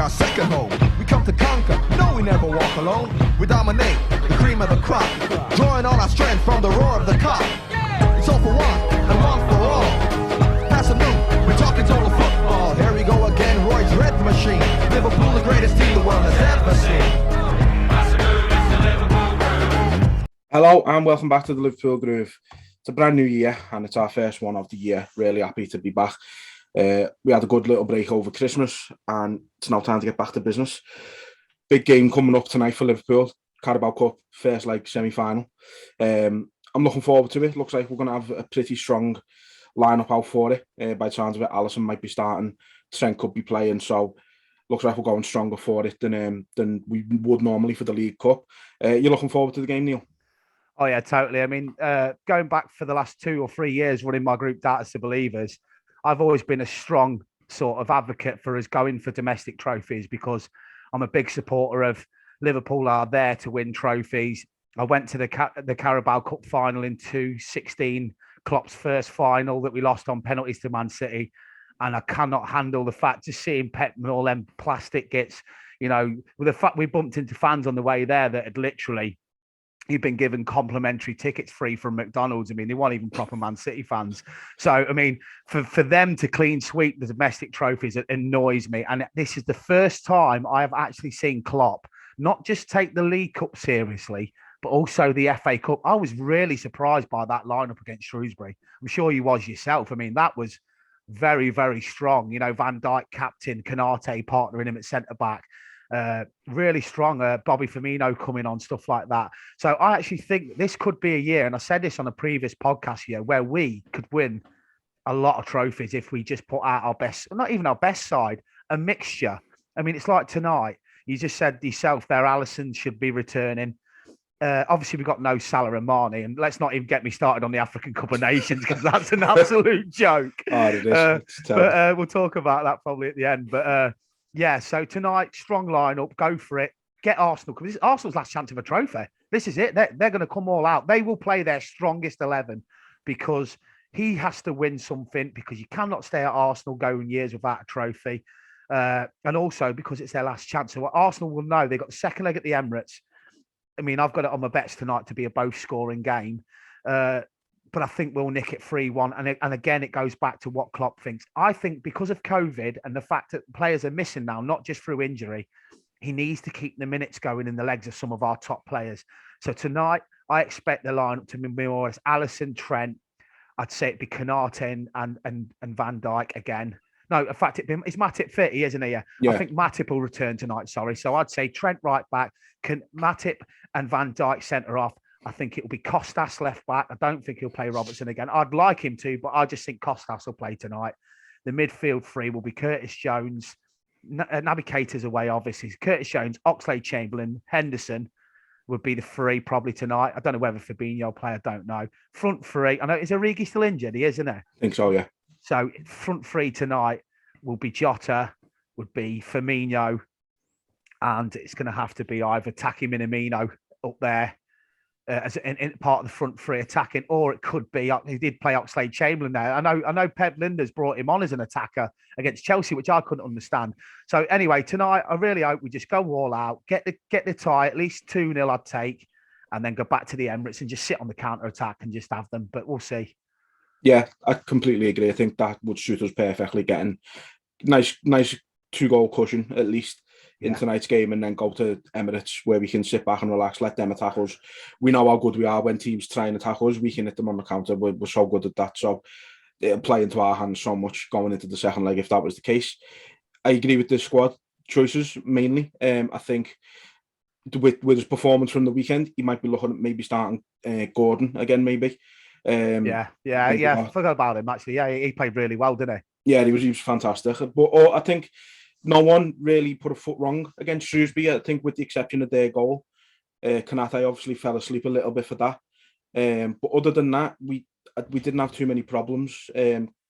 our second home. We come to conquer, no, we never walk alone. We dominate, the cream of the crop, drawing all our strength from the roar of the cock. It's all for one, and one for all. Pass them new, we're talking total football. Here we go again, Roy's red machine. Liverpool, the greatest team the world has ever seen. Hello and welcome back to the Liverpool Groove. It's a brand new year and it's our first one of the year. Really happy to be back. We had a good little break over Christmas and it's now time to get back to business. Big game coming up tonight for Liverpool. Carabao Cup, first leg semi-final. I'm looking forward to it. Looks like we're going to have a pretty strong lineup out for it. By the sounds of it, Alisson might be starting, Trent could be playing, so looks like we're going stronger for it than we would normally for the League Cup. You're looking forward to the game, Neil? Oh, yeah, totally. I mean, going back for the last 2 or 3 years running my group Data to Believers, I've always been a strong sort of advocate for us going for domestic trophies because I'm a big supporter of Liverpool are there to win trophies. I went to the Carabao Cup final in 2016, Klopp's first final that we lost on penalties to Man City. And I cannot handle the fact of seeing Pep and all them plastic gets, you know, with the fact we bumped into fans on the way there that had literally, you've been given complimentary tickets free from McDonald's. I mean, they weren't even proper Man City fans. So, I mean, for them to clean sweep the domestic trophies, it annoys me. And this is the first time I have actually seen Klopp not just take the League Cup seriously, but also the FA Cup. I was really surprised by that lineup against Shrewsbury. I'm sure you was yourself. I mean, that was very, very strong. You know, Van Dijk captain, Canate partnering him at centre-back. Really strong. Bobby Firmino coming on, stuff like that. So I actually think this could be a year, and I said this on a previous podcast here, where we could win a lot of trophies if we just put out our best, not even our best side, a mixture. I mean, it's like tonight. You just said yourself there, Alisson should be returning. Obviously, we've got no Salah and Mane, and let's not even get me started on the African Cup of Nations because that's an absolute joke. Oh, it is. But we'll talk about that probably at the end. But yeah, so tonight, strong lineup, go for it. Get Arsenal, because this is Arsenal's last chance of a trophy. This is it. They're going to come all out. They will play their strongest 11 because he has to win something, because you cannot stay at Arsenal going years without a trophy. And also because it's their last chance. So what Arsenal will know, they've got the second leg at the Emirates. I mean, I've got it on my bets tonight to be a both-scoring game. But I think we'll nick it 3-1. And again, it goes back to what Klopp thinks. I think because of COVID and the fact that players are missing now, not just through injury, he needs to keep the minutes going in the legs of some of our top players. So tonight, I expect the lineup to be more as Alisson, Trent. I'd say it'd be Canate and Van Dijk again. No, in fact, is Matip fit? He isn't he? Yeah. I think Matip will return tonight, sorry. So I'd say Trent right back, Matip and Van Dijk centre off. I think it'll be Kostas left back. I don't think he'll play Robertson again. I'd like him to, but I just think Kostas will play tonight. The midfield three will be Curtis Jones. Naby Keita's away, obviously. Curtis Jones, Oxlade-Chamberlain, Henderson would be the three probably tonight. I don't know whether Fabinho will play. I don't know. Front three. I know, is Origi still injured? He is, isn't he? I think so, yeah. So front three tonight will be Jota, would be Firmino, and it's going to have to be either Taki Minamino up there as in part of the front three attacking, or it could be he did play Oxlade-Chamberlain there. I know Pep Lijnders brought him on as an attacker against Chelsea, which I couldn't understand. So anyway, tonight I really hope we just go all out, get the tie, at least 2-0 I'd take, and then go back to the Emirates and just sit on the counter attack and just have them. But we'll see. Yeah, I completely agree. I think that would suit us perfectly. Getting nice 2-goal cushion at least in tonight's game, and then go to Emirates where we can sit back and relax, let them attack us. We know how good we are when teams try and attack us. We can hit them on the counter. We're so good at that. So it'll play into our hands so much going into the second leg if that was the case. I agree with the squad choices mainly. I think with his performance from the weekend, he might be looking at maybe starting Gordon again, maybe. I forgot about him actually. Yeah, he played really well, didn't he? Yeah, he was fantastic. But I think no one really put a foot wrong against Shrewsbury. I think with the exception of their goal, Canate obviously fell asleep a little bit for that. But other than that, we didn't have too many problems.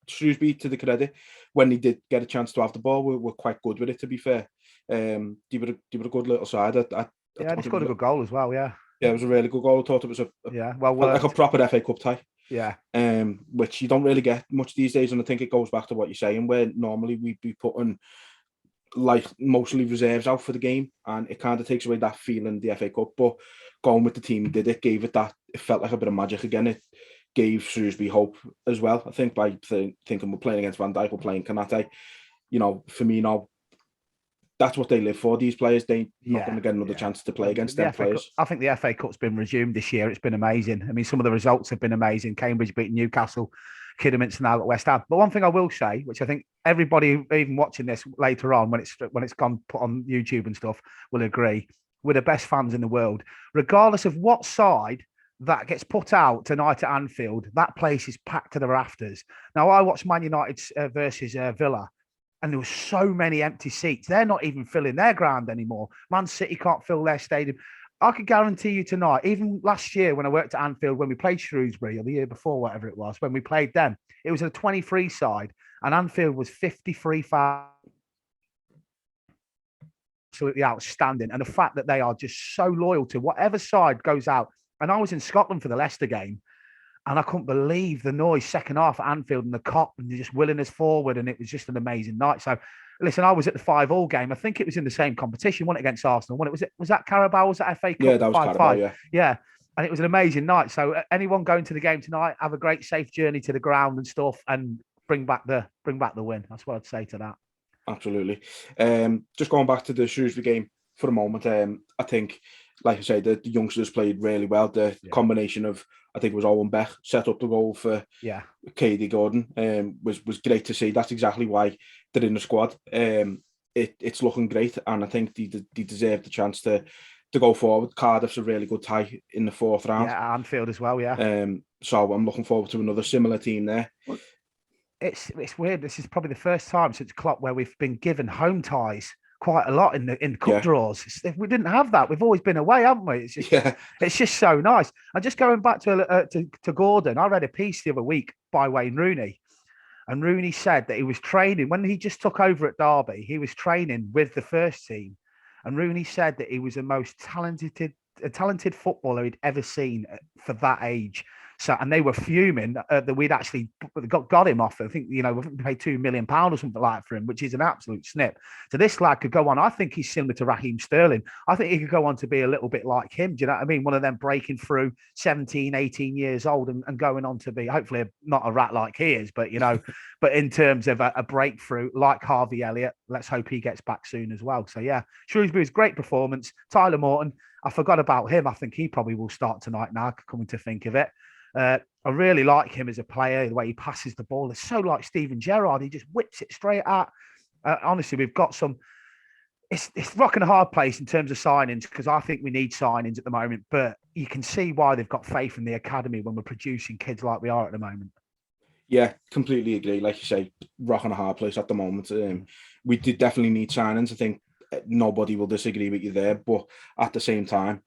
Shrewsbury, to the credit, when they did get a chance to have the ball, were quite good with it, to be fair. They were a good little side. They scored a good goal as well, yeah. Yeah, it was a really good goal. I thought it was like a proper FA Cup tie. Yeah. Which you don't really get much these days, and I think it goes back to what you're saying, where normally we'd be putting like mostly reserves out for the game, and it kind of takes away that feeling the FA Cup. But going with the team he did, it gave it that. It felt like a bit of magic again. It gave Shrewsbury hope as well. I think by thinking we're playing against Van Dijk, we're playing Kanate. You know, Firmino, that's what they live for. These players, they're not going to get another chance to play against them players. I think the FA Cup's been resumed this year. It's been amazing. I mean, some of the results have been amazing. Cambridge beating Newcastle, Kidderminster now at West Ham. But one thing I will say, which I think everybody, even watching this later on when it's gone put on YouTube and stuff, will agree, we're the best fans in the world, regardless of what side that gets put out tonight at Anfield. That place is packed to the rafters. Now, I watched Man United versus Villa, and there were so many empty seats. They're not even filling their ground anymore. Man City can't fill their stadium. I could guarantee you tonight, even last year when I worked at Anfield, when we played Shrewsbury, or the year before, whatever it was, when we played them, it was a 23 side, and Anfield was 53,000. Absolutely outstanding. And the fact that they are just so loyal to whatever side goes out. And I was in Scotland for the Leicester game, and I couldn't believe the noise second half at Anfield and the cop and just willing us forward. And it was just an amazing night. So, listen, I was at the 5-5 game. I think it was in the same competition, wasn't it, against Arsenal? Was that Carabao? Was that FA Cup? Yeah, that was 5-5. Carabao, yeah. And it was an amazing night. So anyone going to the game tonight, have a great safe journey to the ground and stuff, and bring back the win. That's what I'd say to that. Absolutely. Just going back to the Shrewsbury game for a moment, I think, like I said, the youngsters played really well. The combination of, I think it was Owen Beck set up the goal for KD Gordon, was great to see. That's exactly why they're in the squad. It's looking great, and I think they deserve the chance to go forward. Cardiff's a really good tie in the 4th round. Yeah, Anfield as well, so I'm looking forward to another similar team there. It's weird. This is probably the first time since Klopp where we've been given home ties quite a lot in cup draws. We didn't have that. We've always been away, haven't we? It's just so nice. And just going back to Gordon, I read a piece the other week by Wayne Rooney, and Rooney said that he was training when he just took over at Derby. He was training with the first team, and Rooney said that he was the most talented footballer he'd ever seen for that age. So, and they were fuming that we'd actually got him off. I think, we paid £2 million or something like that for him, which is an absolute snip. So this lad could go on. I think he's similar to Raheem Sterling. I think he could go on to be a little bit like him. Do you know what I mean? One of them breaking through 17, 18 years old and going on to be, hopefully not a rat like he is, but, but in terms of a breakthrough like Harvey Elliott, let's hope he gets back soon as well. So yeah, Shrewsbury's great performance. Tyler Morton, I forgot about him. I think he probably will start tonight now, coming to think of it. I really like him as a player, the way he passes the ball. It's so like Steven Gerrard. He just whips it straight out. Honestly, we've got some... It's rock and a hard place in terms of signings, because I think we need signings at the moment. But you can see why they've got faith in the academy when we're producing kids like we are at the moment. Yeah, completely agree. Like you say, rock and a hard place at the moment. We did definitely need signings. I think nobody will disagree with you there. But at the same time,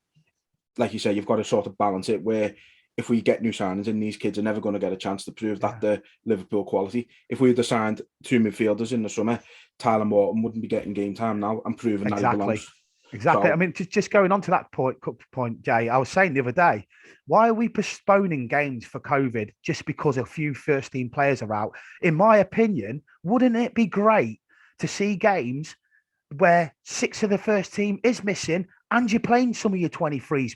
like you say, you've got to sort of balance it where if we get new signings in, these kids are never going to get a chance to prove that the Liverpool quality. If we had signed 2 midfielders in the summer, Tyler Morton wouldn't be getting game time now and proving that he belongs. Exactly. So, I mean, just going on to that point, Jay, I was saying the other day, why are we postponing games for COVID just because a few first-team players are out? In my opinion, wouldn't it be great to see games where 6 of the first team is missing and you're playing some of your 23s?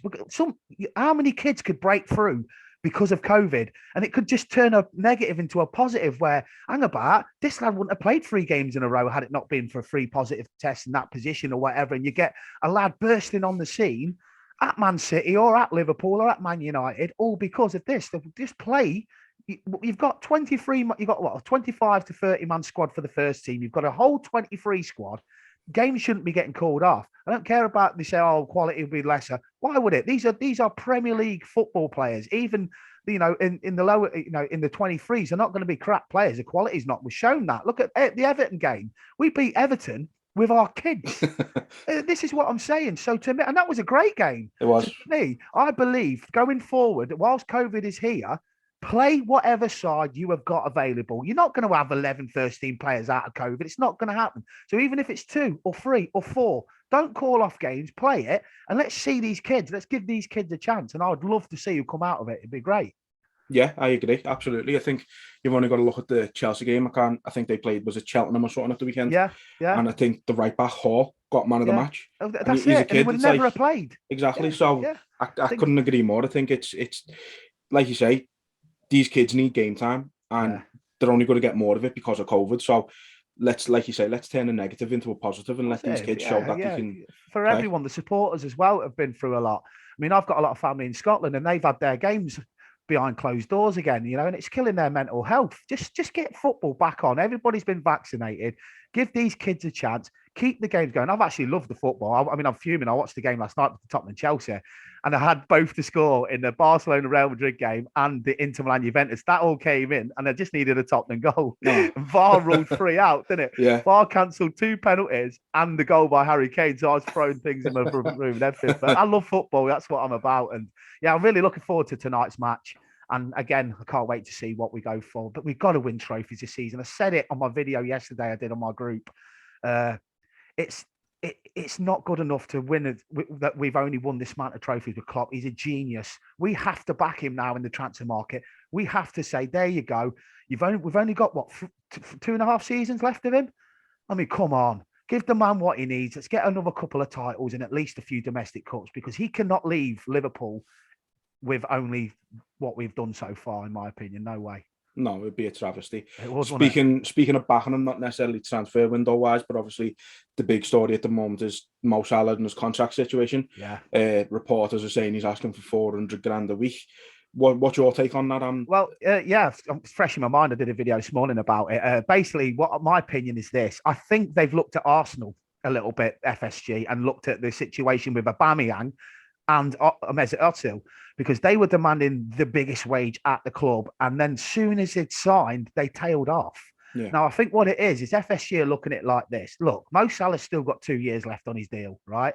How many kids could break through because of COVID? And it could just turn a negative into a positive where, hang about, this lad wouldn't have played 3 games in a row had it not been for 3 positive tests in that position or whatever. And you get a lad bursting on the scene at Man City or at Liverpool or at Man United, all because of this. They just play. You've got 23, you've got what, a 25 to 30 man squad for the first team. You've got a whole 23 squad. Games shouldn't be getting called off. I don't care about they say, oh, quality will be lesser. Why would it? These are Premier League football players. Even in the lower, in the 23s, they're not going to be crap players. The quality's not. We've shown that. Look at the Everton game. We beat Everton with our kids. This is what I'm saying. So to me, and that was a great game. It was. So to me, I believe going forward, whilst COVID is here, play whatever side you have got available. You're not going to have 11 first-team players out of COVID. It's not going to happen. So even if it's 2 or 3 or 4, don't call off games, play it, and let's see these kids. Let's give these kids a chance. And I would love to see who come out of it. It'd be great. Yeah, I agree. Absolutely. I think you've only got to look at the Chelsea game. I think they played, was it Cheltenham or something at the weekend? Yeah, yeah, And I think the right back Hall got man of the yeah. match. Oh, And that's he's a it. And he kid. would It's never like, have played. exactly. Yeah, So yeah. I Think, couldn't agree more. I think it's like you say, these kids need game time and yeah. they're only going to get more of it because of COVID. So like you say, let's turn a negative into a positive and let these Positive, kids show yeah, that they yeah. can For play. everyone, the supporters as well have been through a lot. I mean, I've got a lot of family in Scotland, and they've had their games behind closed doors again, and it's killing their mental health. Just get football back on. Everybody's been vaccinated. Give these kids a chance. Keep the games going. I've actually loved the football. I mean, I'm fuming. I watched the game last night with Tottenham Chelsea, and I had both to score in the Barcelona Real Madrid game and the Inter Milan Juventus. That all came in, and I just needed a Tottenham goal. No. VAR ruled 3 out, didn't it? Yeah. VAR cancelled 2 penalties and the goal by Harry Kane. So I was throwing things in my room and everything. But I love football. That's what I'm about. And yeah, I'm really looking forward to tonight's match. And again, I can't wait to see what we go for. But we've got to win trophies this season. I said it on my video yesterday I did on my group. It's not good enough to win that we've only won this amount of trophies with Klopp. He's a genius. We have to back him now in the transfer market. We have to say, there you go. We've only got what 2.5 seasons left of him. I mean, come on. Give the man what he needs. Let's get another couple of titles and at least a few domestic cups because he cannot leave Liverpool with only what we've done so far, in my opinion. No way. No, it'd be a travesty. It was, speaking of backing him, not necessarily transfer window wise, but obviously the big story at the moment is Mo Salah and his contract situation. Yeah. Reporters are saying he's asking for 400 grand a week. What's your take on that? Well, yeah, it's fresh in my mind. I did a video this morning about it. Basically, what my opinion is this: I think they've looked at Arsenal a little bit, FSG, and looked at the situation with Aubameyang and Mesut Özil because they were demanding the biggest wage at the club, and then soon as it signed, they tailed off. Yeah. Now, I think what it is FSG are looking at it like this. Look, Mo Salah's still got 2 years left on his deal, right?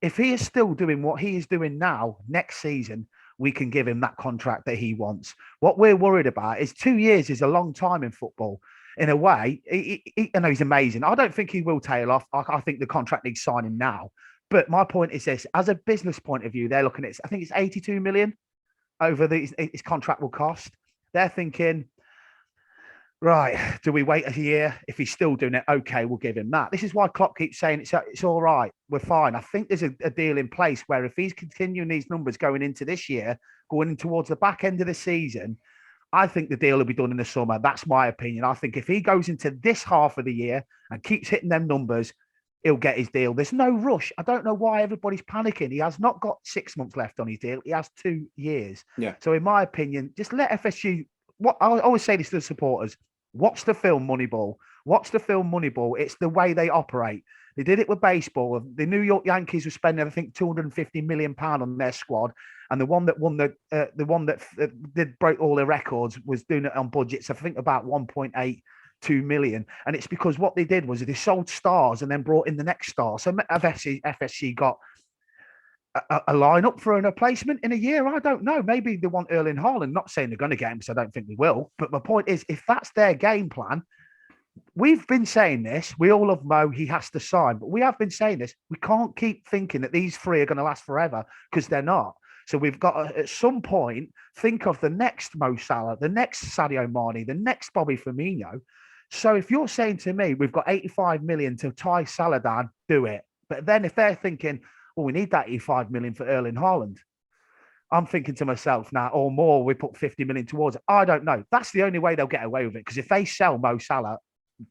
If he is still doing what he is doing now, next season, we can give him that contract that he wants. What we're worried about is 2 years is a long time in football. In a way, I know he's amazing. I don't think he will tail off. I think the contract needs signing now. But my point is this: as a business point of view, they're looking at, I think it's 82 million over his contract will cost. They're thinking, right, do we wait a year? If he's still doing it, okay, we'll give him that. This is why Klopp keeps saying it's all right, we're fine. I think there's a deal in place where if he's continuing these numbers going into this year, going in towards the back end of the season, I think the deal will be done in the summer. That's my opinion. I think if he goes into this half of the year and keeps hitting them numbers, he'll get his deal. There's no rush. I don't know why everybody's panicking. He has not got 6 months left on his deal. He has 2 years. Yeah. So in my opinion, just let FSG, what I always say this to the supporters, watch the film Moneyball. Watch the film Moneyball. It's the way they operate. They did it with baseball. The New York Yankees were spending, I think, £250 million on their squad. And the one that won did break all the records was doing it on budgets, I think about 1.82 million. And it's because what they did was they sold stars and then brought in the next star. So FSG got a lineup for a replacement in a year. I don't know. Maybe they want Erling Haaland. Not saying they're going to get him, because I don't think they will. But my point is, if that's their game plan, we've been saying this. We all love Mo. He has to sign. But we have been saying this. We can't keep thinking that these 3 are going to last forever, because they're not. So we've got to, at some point, think of the next Mo Salah, the next Sadio Mane, the next Bobby Firmino. So if you're saying to me, we've got 85 million to tie Salah down, do it. But then if they're thinking, well, we need that 85 million for Erling Haaland, I'm thinking to myself now, or more, we put 50 million towards it. I don't know. That's the only way they'll get away with it. Because if they sell Mo Salah,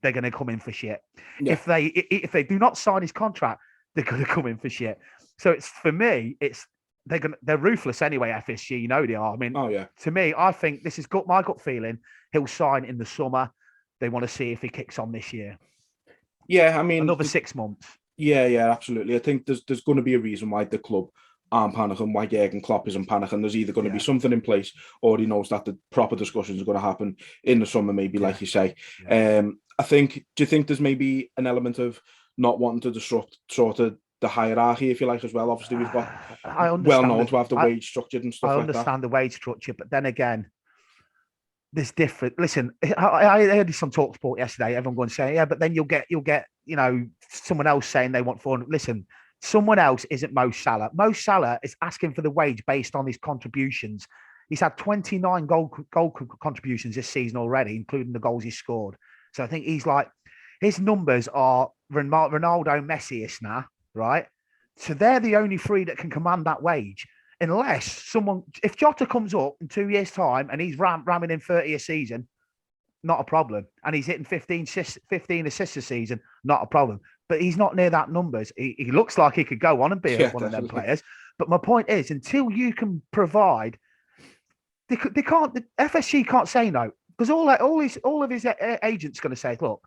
they're going to come in for shit. Yeah. If they do not sign his contract, they're going to come in for shit. So it's, for me, it's, they're ruthless anyway, FSG. You know they are. I mean, to me, I think this is my gut feeling. He'll sign in the summer. They want to see if he kicks on this year. Yeah, I mean, another 6 months. Yeah, absolutely. I think there's going to be a reason why the club aren't panicking, why Jurgen Klopp isn't panicking. There's either going to be something in place, or he knows that the proper discussions are going to happen in the summer, maybe, like you say. Yeah. Do you think there's maybe an element of not wanting to disrupt sort of the hierarchy, if you like, as well? Obviously, we've got well known to have the wage structured and stuff like that. I understand the wage structure, but then again, there's different. Listen, I heard this on TalkSport yesterday. Everyone going to say, yeah, but then you'll get, someone else saying they want 400. Listen, someone else isn't Mo Salah. Mo Salah is asking for the wage based on his contributions. He's had 29 goal contributions this season already, including the goals he scored. So I think he's like, his numbers are Ronaldo, Messi-ish now, right? So they're the only three that can command that wage. Unless if Jota comes up in 2 years' time and he's ramming in 30 a season, not a problem. And he's hitting 15 assists a season, not a problem. But he's not near that numbers. He looks like he could go on and be one of them players. But my point is, until you can provide, they can't. The FSG can't say no, because all of his agents going to say, look,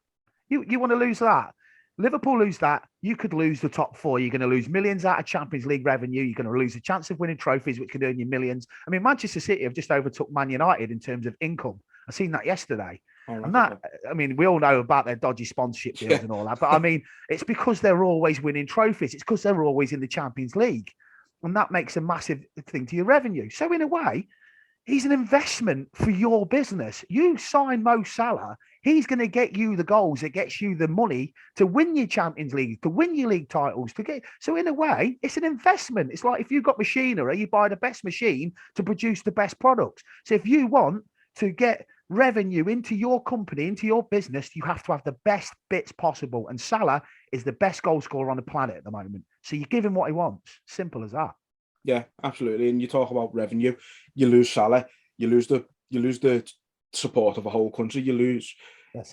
you want to lose that. Liverpool lose that, you could lose the top four. You're going to lose millions out of Champions League revenue. You're going to lose a chance of winning trophies, which can earn you millions. I mean, Manchester City have just overtook Man United in terms of income. I seen that yesterday. And that, I mean, we all know about their dodgy sponsorship deals and all that. But I mean, it's because they're always winning trophies. It's because they're always in the Champions League. And that makes a massive thing to your revenue. So in a way, he's an investment for your business. You sign Mo Salah, he's going to get you the goals that gets you the money to win your Champions League, to win your league titles. So in a way, it's an investment. It's like if you've got machinery, you buy the best machine to produce the best products. So if you want to get revenue into your company, into your business, you have to have the best bits possible. And Salah is the best goal scorer on the planet at the moment. So you give him what he wants. Simple as that. Yeah, absolutely. And you talk about revenue, you lose Salah, you lose the support of a whole country, you lose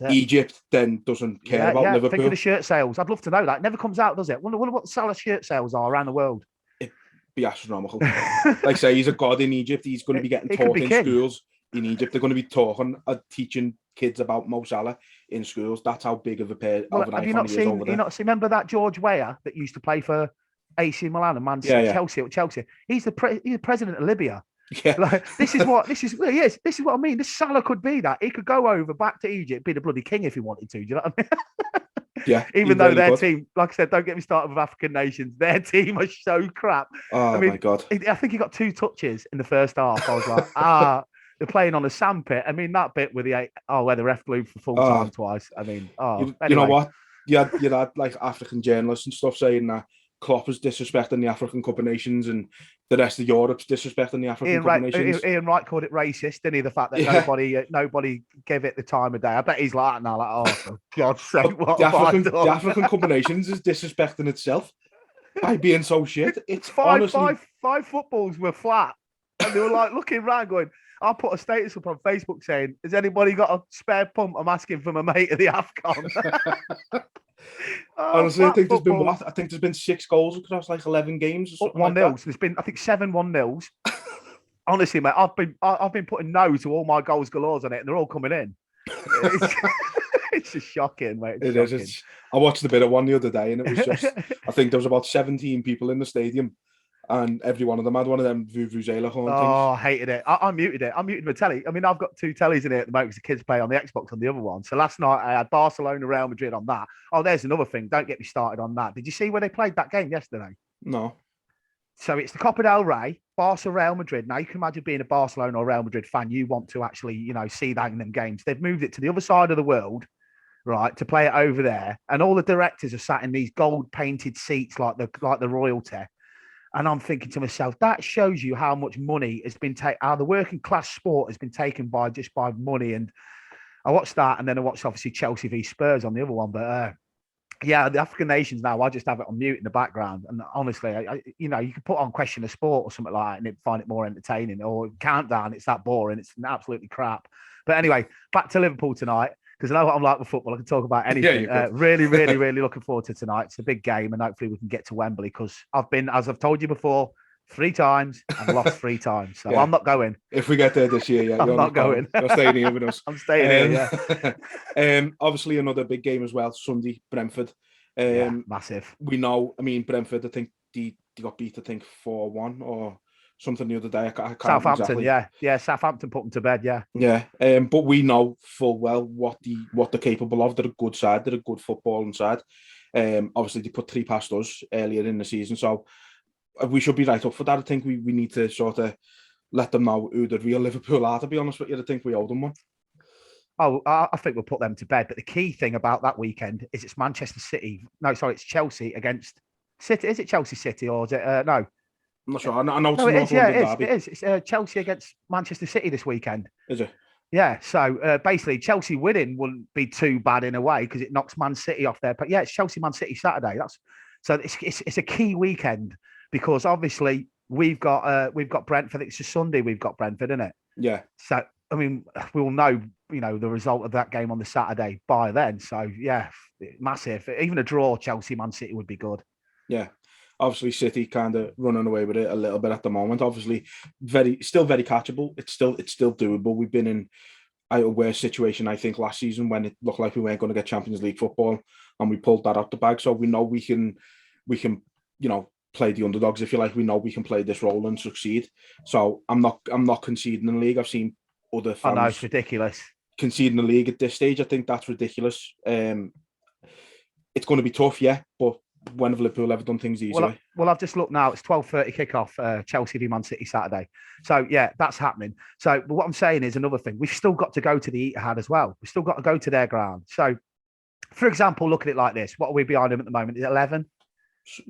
Egypt, then doesn't care about Liverpool. Think of the shirt sales. I'd love to know that. It never comes out, does it? Wonder what Salah shirt sales are around the world. It'd be astronomical. Like I say, he's a god in Egypt. He's going to be getting taught in schools in Egypt. They're going to be teaching kids about Mo Salah in schools. That's how big of a pair of an icon he is over there. Remember that George Weah that used to play for AC Milan and Man City, Chelsea. He's the president of Libya. Yeah, like, this is what I mean. This Salah could be that. He could go over back to Egypt, be the bloody king if he wanted to. Do you know what I mean? Yeah. Even though their team, like I said, don't get me started with African nations. Their team was so crap. Oh my God! I think he got 2 touches in the first half. I was like, they're playing on a sandpit. I mean, that bit with where the ref blew for full time twice. I mean, anyway. You know what? You had like African journalists and stuff saying that Klopp is disrespecting the African Cup of Nations and the rest of Europe's disrespecting the African Cup of Nations. Ian Wright called it racist, didn't he? The fact that nobody gave it the time of day. I bet he's like, now, for God's sake, what the African Cup of Nations is disrespecting itself by being so shit. It's five footballs were flat, and they were like looking around, going, I'll put a status up on Facebook saying, has anybody got a spare pump? I'm asking for my mate at the AFCON. Honestly, I think there's been 6 goals across like 11 games. Or 1-0. There's been, I think, 7 1-0s. Honestly, mate, I've been putting no to all my goals galores on it, and they're all coming in. It's just shocking, mate. It is. I watched a bit of one the other day, and it was just, I think there was about 17 people in the stadium, and every one of them had one of them vuvuzela horn things. Oh, I hated it. I muted it. I muted my telly. I mean, I've got 2 tellies in here at the moment because the kids play on the Xbox on the other one. So last night I had Barcelona, Real Madrid on that. Oh, there's another thing. Don't get me started on that. Did you see where they played that game yesterday? No. So it's the Copa del Rey, Barca, Real Madrid. Now you can imagine being a Barcelona or Real Madrid fan. You want to actually, see that in them games. They've moved it to the other side of the world, right, to play it over there. And all the directors are sat in these gold painted seats like the royalty. And I'm thinking to myself, that shows you how much money has been taken, how the working class sport has been taken by money. And I watched that, and then I watched obviously Chelsea v Spurs on the other one. But the African nations now, I just have it on mute in the background. And honestly, you could put on Question of Sport or something like that and find it more entertaining, or Countdown. It's that boring. It's absolutely crap. But anyway, back to Liverpool tonight. Because I know what I'm like with football. I can talk about anything. Really, really, really looking forward to tonight. It's a big game, and hopefully we can get to Wembley, because I've been, as I've told you before, 3 times and lost 3 times. So I'm not going. If we get there this year, I'm not going. You're staying here with us. I'm staying here, obviously, another big game as well, Sunday, Brentford. Massive. We know, Brentford, I think they got beat, 4-1 or something the other day. I can't Southampton, exactly. Southampton put them to bed, but we know full well what they're capable of. They're a good side. They're a good footballing side. Obviously, they put 3 past us earlier in the season, so we should be right up for that. I think we need to sort of let them know who the real Liverpool are, to be honest with you. I think we owe them one. Oh, I think we'll put them to bed. But the key thing about that weekend is it's Manchester City. No, sorry, it's Chelsea against City. Is it Chelsea City or is it no? I'm not sure. I know it's No, a it North is. Yeah, London it is. derby. It is. It's Chelsea against Manchester City this weekend. Is it? Yeah. So basically, Chelsea winning wouldn't be too bad in a way because it knocks Man City off there. But yeah, it's Chelsea Man City Saturday. It's a key weekend because obviously we've got Brentford. It's a Sunday. We've got Brentford, isn't it? Yeah. So I mean, we'll know the result of that game on the Saturday by then. So yeah, massive. Even a draw, Chelsea Man City would be good. Yeah. Obviously, City kind of running away with it a little bit at the moment. Obviously, still very catchable. It's still doable. We've been in a worse situation, I think, last season when it looked like we weren't going to get Champions League football, and we pulled that out the bag. So we know we can, play the underdogs, if you like. We know we can play this role and succeed. So I'm not conceding in the league. I've seen other fans. I know it's ridiculous. Conceding the league at this stage, I think that's ridiculous. It's going to be tough, yeah, but when have Liverpool ever done things easy way? Well, I've just looked now. It's 12:30 kickoff, Chelsea v Man City Saturday. So yeah, that's happening. So, but what I'm saying is another thing. We've still got to go to the Etihad as well. We've still got to go to their ground. So, for example, look at it like this: what are we behind them at the moment? Is it 11?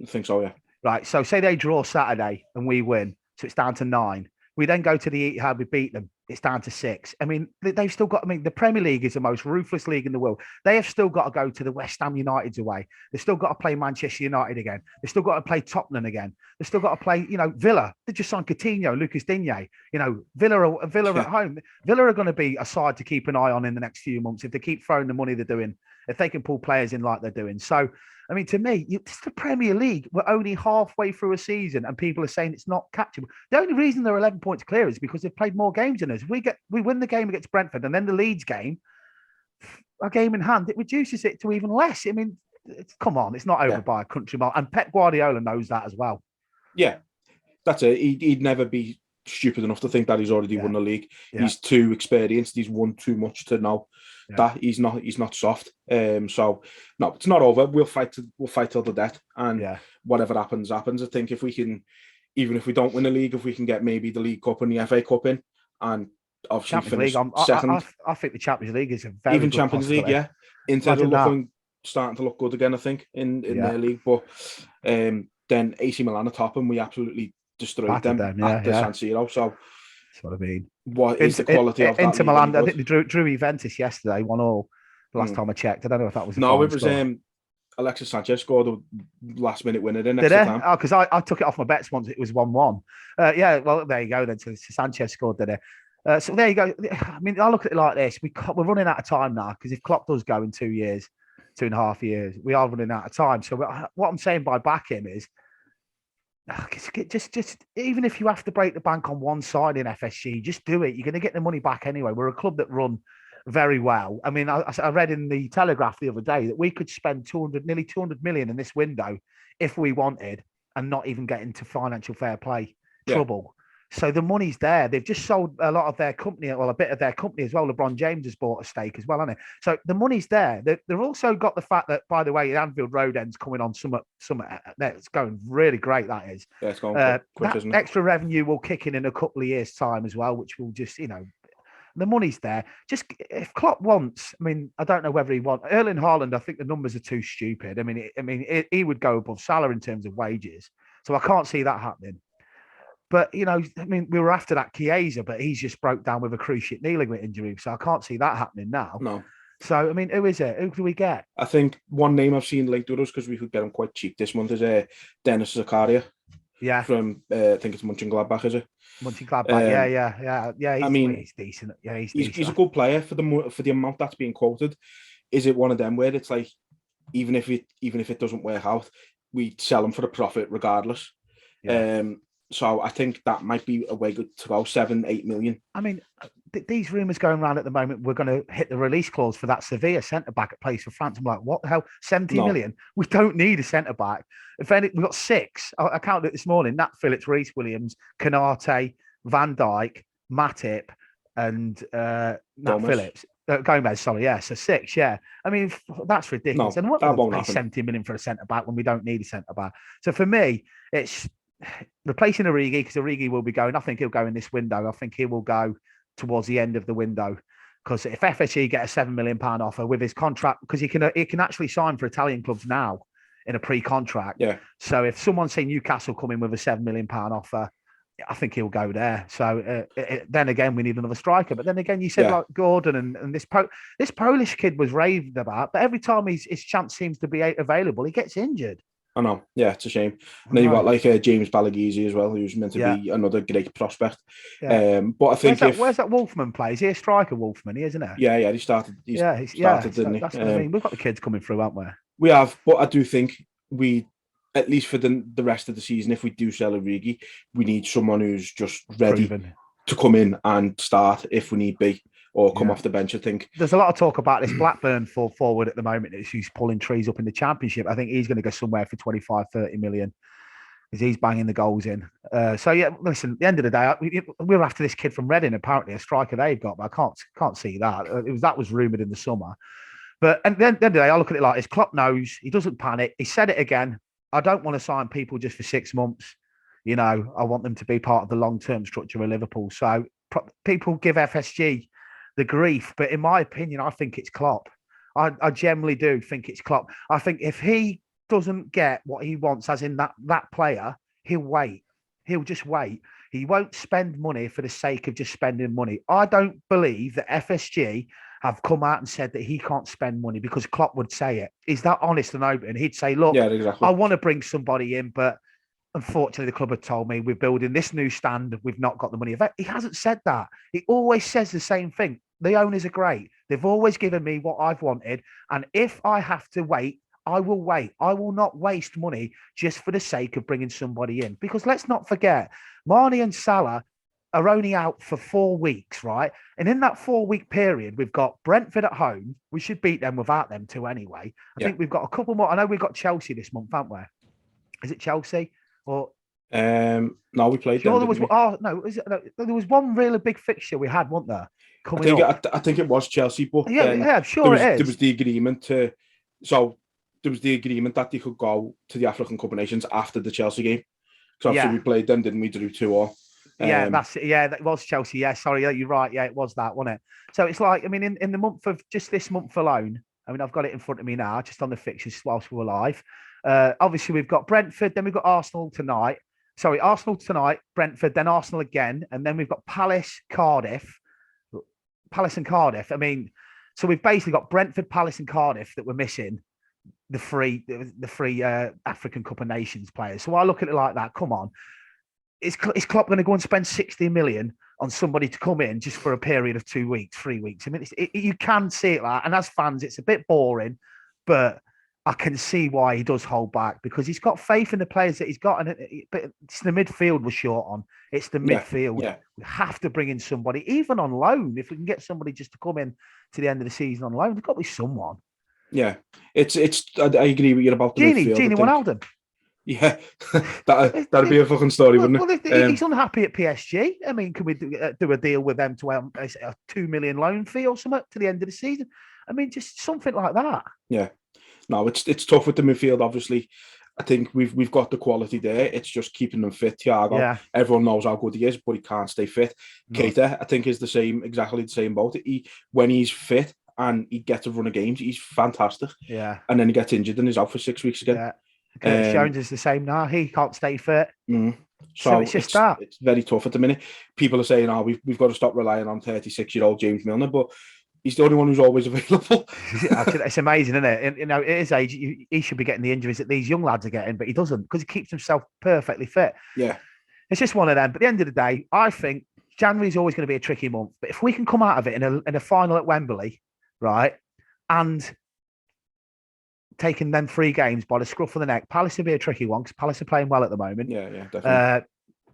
I think so, yeah. Right. So, say they draw Saturday and we win, so it's down to 9. We then go to the Etihad, we beat them. It's down to 6. I mean, they've still got. I mean, the Premier League is the most ruthless league in the world. They have still got to go to the West Ham United's away. They've still got to play Manchester United again. They've still got to play Tottenham again. They've still got to play, Villa. They just signed Coutinho, Lucas Digne. Villa at home. Villa are going to be a side to keep an eye on in the next few months if they keep throwing the money they're doing. If they can pull players in like they're doing. So, I mean, to me, it's the Premier League. We're only halfway through a season and people are saying it's not catchable. The only reason they're 11 points clear is because they've played more games than us. We win the game against Brentford and then the Leeds game, a game in hand, it reduces it to even less. I mean, come on, it's not over by a country mile. And Pep Guardiola knows that as well. Yeah, that's it. He'd never be stupid enough to think that he's already won the league. Yeah. He's too experienced. He's won too much to know that he's not soft. So no, it's not over. We'll fight till the death, and whatever happens. I think if we can, even if we don't win the league, if we can get maybe the League Cup and the FA Cup in, and obviously finish second. I think the Champions League is a very even good Champions League. Yeah, Inter are starting to look good again. I think in their league, but then AC Milan are top, and we absolutely destroyed them at the San Siro. So that's what I mean. What is the quality of that? Inter Milan? I think they drew Juventus yesterday, 1-1. The last time I checked, I don't know if that was. No, it was Alexis Sanchez scored a last-minute winner in extra time. Oh, because I took it off my bets once. It was 1-1. Yeah, well, there you go. Then so Sanchez scored, did it? So there you go. I mean, I look at it like this: we're running out of time now because if Klopp does go in 2 years, 2.5 years, we are running out of time. So what I'm saying by back him is. Just even if you have to break the bank on one side in FSG, just do it. You're going to get the money back anyway. We're a club that run very well. I mean, I read in the Telegraph the other day that we could spend nearly 200 million in this window if we wanted, and not even get into financial fair play trouble. So the money's there. They've just sold a lot of their company, well, a bit of their company as well. LeBron James has bought a stake as well, hasn't it? So the money's there. They've also got the fact that, by the way, Anfield Road end's coming on summer. It's going really great, that is. Yeah, it's going quick, isn't it? Extra revenue will kick in a couple of years' time as well, which will just, the money's there. Just if Klopp wants, I mean, I don't know whether he wants Erling Haaland. I think the numbers are too stupid. I mean, he would go above Salah in terms of wages, so I can't see that happening. But I mean, we were after that Chiesa, but he's just broke down with a cruciate knee ligament injury, so I can't see that happening now. No. So I mean, who is it? Who do we get? I think one name I've seen linked with us because we could get him quite cheap this month is Dennis Zakaria. Yeah. From I think it's Mönchengladbach, is it? Mönchengladbach. Yeah. He's decent. Yeah, he's decent. He's a good player for the amount that's being quoted. Is it one of them where it's like, even if it doesn't work out, we sell him for a profit regardless? Yeah. So I think that might be a way to go, 7-8 million. I mean, these rumours going around at the moment, we're going to hit the release clause for that Sevilla centre-back that plays for France. I'm like, what the hell? 70 million? We don't need a centre-back. If any, we've got 6. I counted it this morning. Nat Phillips, Reece Williams, Canate, Van Dijk, Matip, and Nat Phillips. Gomez, sorry, yeah. So 6, yeah. I mean, that's ridiculous. No, and what won't pay 70 million for a centre-back when we don't need a centre-back? So for me, it's replacing Origi, because Origi will be going. I think he'll go in this window. I think he will go towards the end of the window, because if FSG get a £7 million offer with his contract, because he can actually sign for Italian clubs now in a pre-contract. Yeah. So if someone's seen Newcastle come in with a £7 million offer, I think he'll go there. So then again, we need another striker. But then again, you said like Gordon and this Polish kid was raved about, but every time his chance seems to be available, he gets injured. I know. Yeah, it's a shame. And then you've got like James Balaguese as well, who's meant to be another great prospect. Yeah. But I think where's that Wolfman play? Is he a striker, Wolfman? He isn't he? Yeah, he started. He started, didn't he? That's what I mean. We've got the kids coming through, haven't we? We have, but I do think we, at least for the rest of the season, if we do sell Origi, we need someone who's just ready to come in and start if we need be, or come off the bench. I think there's a lot of talk about this Blackburn forward at the moment. Who's pulling trees up in the Championship. I think he's going to go somewhere for 25-30 million. Because he's banging the goals in. So yeah, listen. At the end of the day, we're after this kid from Reading. Apparently, a striker they've got, but I can't see that. That was rumoured in the summer. But at the end of the day, I look at it like this: Klopp knows, he doesn't panic. He said it again. I don't want to sign people just for 6 months. You know, I want them to be part of the long-term structure of Liverpool. So people give FSG the grief, but in my opinion, I think it's Klopp. I generally do think it's Klopp. I think if he doesn't get what he wants, as in that player, he'll wait. He'll just wait. He won't spend money for the sake of just spending money. I don't believe that FSG have come out and said that he can't spend money, because Klopp would say it. He's that honest and open. He'd say, look, I want to bring somebody in, but unfortunately the club have told me we're building this new stand. We've not got the money. He hasn't said that. He always says the same thing. The owners are great. They've always given me what I've wanted. And if I have to wait, I will wait. I will not waste money just for the sake of bringing somebody in. Because let's not forget, Mane and Salah are only out for 4 weeks, right? And in that 4-week period, we've got Brentford at home. We should beat them without them two anyway. I think we've got a couple more. I know we've got Chelsea this month, haven't we? Is it Chelsea? Or no, we played them. There was one really big fixture we had, wasn't there? I think it was Chelsea, but I'm sure it is. There was the agreement there was the agreement that they could go to the African Cup of Nations after the Chelsea game. So obviously we played them, didn't we? Drew 2-2. That was Chelsea. Yeah, sorry, you're right. Yeah, it was that, wasn't it? So it's like, I mean, in the month of just this month alone, I mean, I've got it in front of me now, just on the fixtures whilst we're live. Obviously, we've got Brentford, then we've got Arsenal tonight. Sorry, Arsenal tonight, Brentford, then Arsenal again, and then we've got Palace and Cardiff. I mean, so we've basically got Brentford, Palace, and Cardiff that we're missing. The three African Cup of Nations players. So I look at it like that. Come on, is Klopp going to go and spend 60 million on somebody to come in just for a period of 2 weeks, 3 weeks? I mean, you can see it like, and as fans, it's a bit boring, but I can see why he does hold back, because he's got faith in the players that he's got, but it's the midfield we're short on. It's the midfield. Yeah. We have to bring in somebody, even on loan. If we can get somebody just to come in to the end of the season on loan, there's got to be someone. Yeah, it's. I agree with you about the midfield. Genie Wijnaldum. Yeah, that'd be a fucking story, wouldn't it? Well, he's unhappy at PSG. I mean, can we do a deal with them to a $2 million loan fee or something to the end of the season? I mean, just something like that. Yeah, no, it's tough with the midfield. Obviously, I think we've got the quality there. It's just keeping them fit. Thiago, everyone knows how good he is, but he can't stay fit. No. Keita, I think, is exactly the same boat. When he's fit and he gets a run of games, he's fantastic. Yeah. And then he gets injured and he's out for 6 weeks again. Yeah. Curtis Jones is the same now. He can't stay fit. So it's just that. It's very tough at the minute. People are saying, we've got to stop relying on 36-year-old James Milner, but he's the only one who's always available. It's amazing, isn't it? And, at his age, he should be getting the injuries that these young lads are getting, but he doesn't, because he keeps himself perfectly fit. Yeah. It's just one of them. But at the end of the day, I think January is always going to be a tricky month. But if we can come out of it in a final at Wembley, right, and taking them 3 games by the scruff of the neck, Palace will be a tricky one, because Palace are playing well at the moment. Yeah, definitely.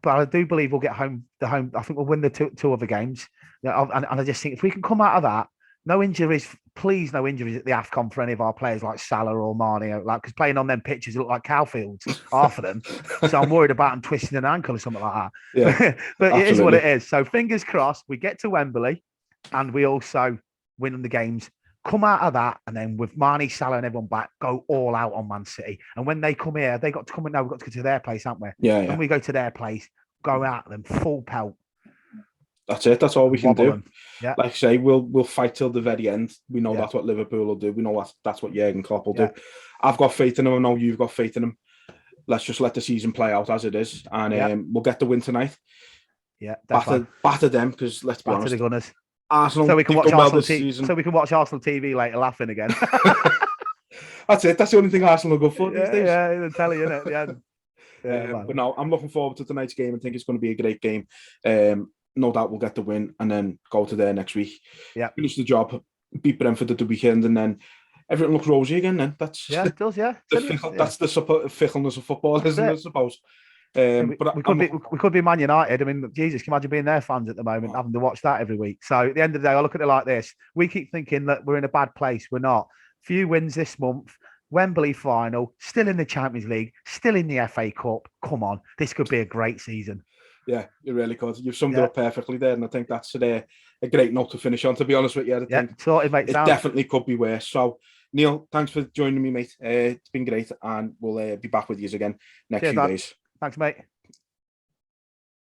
But I do believe we'll get home. I think we'll win the two other games. And I just think if we can come out of that, no injuries, please, no injuries at the AFCON for any of our players like Salah or Mane, because playing on them pitches look like cow fields, half of them. So I'm worried about them twisting an ankle or something like that. Yeah, but it is what it is. So fingers crossed, we get to Wembley and we also win the games. Come out of that, and then with Mane, Salah, and everyone back, go all out on Man City. And when they come here, they got to come in. Now we've got to go to their place, haven't we? Yeah. When we go to their place, go out them full pelt. That's it. That's all we can do. Yeah. Like I say, we'll fight till the very end. We know that's what Liverpool will do. We know that's what Jurgen Klopp will do. I've got faith in him. I know you've got faith in him. Let's just let the season play out as it is, and we'll get the win tonight. Yeah, batter them, because let's be honest, the Gunners. Arsenal. So we can watch Arsenal So we can watch Arsenal TV later, laughing again. That's it. That's the only thing Arsenal go for these days. Yeah, the telly, innit? At the end. But no, I'm looking forward to tonight's game. I think it's going to be a great game. No doubt we'll get the win and then go to there next week. Yeah, finish the job, beat Brentford at the weekend, and then everything looks rosy again. Then it does. Yeah, that's the fickleness of football, isn't it? I suppose. But we could be Man United. I mean, Jesus, can you imagine being their fans at the moment, having to watch that every week? So at the end of the day, I look at it like this: we keep thinking that we're in a bad place. We're not. Few wins this month. Wembley final, still in the Champions League, still in the FA Cup. Come on, this could be a great season. Yeah, it really could. You've summed it up perfectly there, and I think that's a great note to finish on. To be honest with you, I think sorted, mate. It definitely could be worse. So, Neil, thanks for joining me, mate. It's been great, and we'll be back with you again next few days. Thanks, mate.